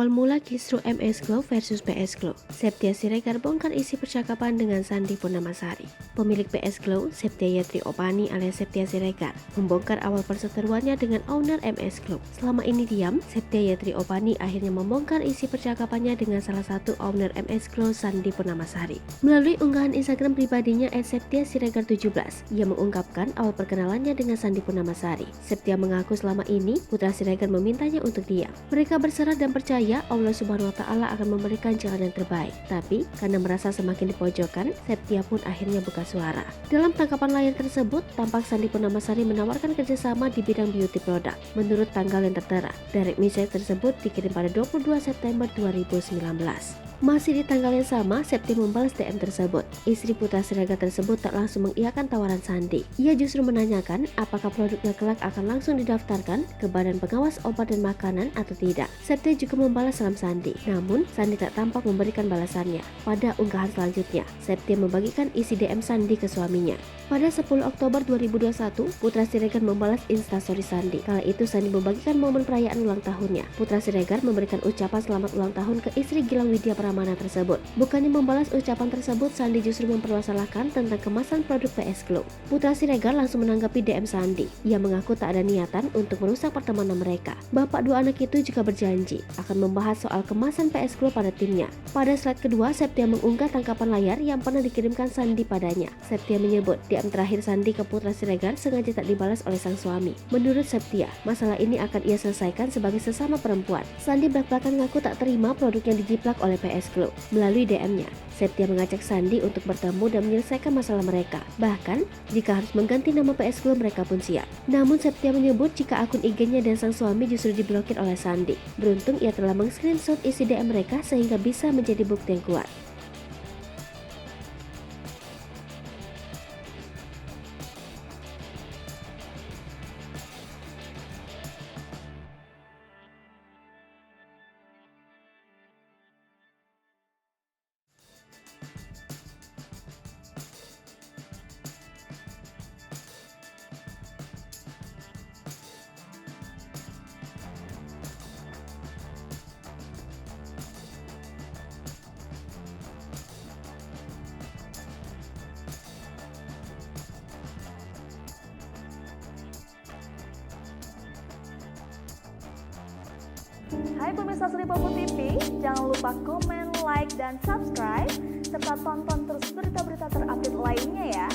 Awal mula kisru MS Glow versus PS Glow. Septia Siregar bongkar isi percakapan dengan Sandi Purnamasari. Pemilik PS Glow, Septia Yatri-Opani alias Septia Siregar, membongkar awal perseteruannya dengan owner MS Glow. Selama ini diam, Septia Yatri-Opani akhirnya membongkar isi percakapannya dengan salah satu owner MS Glow, Sandi Purnamasari. Melalui unggahan Instagram pribadinya @septiasiregar17, ia mengungkapkan awal perkenalannya dengan Sandi Purnamasari. Septia mengaku selama ini putra Siregar memintanya untuk diam. Mereka berserah dan percaya Allah Subhanahu wa Ta'ala akan memberikan jalan yang terbaik. Tapi karena merasa semakin dipojokkan, Septia pun akhirnya buka suara. Dalam tangkapan layar tersebut, tampak Sandi Purnamasari menawarkan kerjasama di bidang beauty product. Menurut tanggal yang tertera, direct message tersebut dikirim pada 22 September 2019. Masih di tanggal yang sama, Septia membalas DM tersebut. Istri putra Siregar tersebut tak langsung mengiyakan tawaran Sandi. Ia justru menanyakan apakah produknya kelak akan langsung didaftarkan ke Badan Pengawas Obat dan Makanan atau tidak. Septia juga membalas salam Sandi, namun Sandi tak tampak memberikan balasannya. Pada unggahan selanjutnya, Septia membagikan isi DM Sandi ke suaminya. Pada 10 Oktober 2021, putra Siregar membalas instastory Sandi. Kala itu Sandi membagikan momen perayaan ulang tahunnya. Putra Siregar memberikan ucapan selamat ulang tahun ke istri Gilang Widya Pramana tersebut. Bukannya membalas ucapan tersebut, Sandi justru mempermasalahkan tentang kemasan produk PS Glow. Putra Siregar langsung menanggapi DM Sandi. Ia mengaku tak ada niatan untuk merusak pertemanan mereka. Bapak dua anak itu juga berjanji akan membahas soal kemasan PS Glow pada timnya. Pada slide kedua, Septia mengunggah tangkapan layar yang pernah dikirimkan Sandi padanya. Septia menyebut DM terakhir Sandi ke putra Siregar sengaja tak dibalas oleh sang suami. Menurut Septia, masalah ini akan ia selesaikan sebagai sesama perempuan. Sandi belak-belakan mengaku tak terima produknya dijiplak oleh PS Glow. Melalui DM-nya, Septia mengajak Sandi untuk bertemu dan menyelesaikan masalah mereka. Bahkan, jika harus mengganti nama PS Glow, mereka pun siap. Namun Septia menyebut jika akun IG-nya dan sang suami justru diblokir oleh Sandi. Beruntung ia telah meng-screenshot isi DM mereka sehingga bisa menjadi bukti yang kuat. Hai pemirsa Sri Popo TV, jangan lupa komen, like, dan subscribe, serta tonton terus berita-berita terupdate lainnya ya.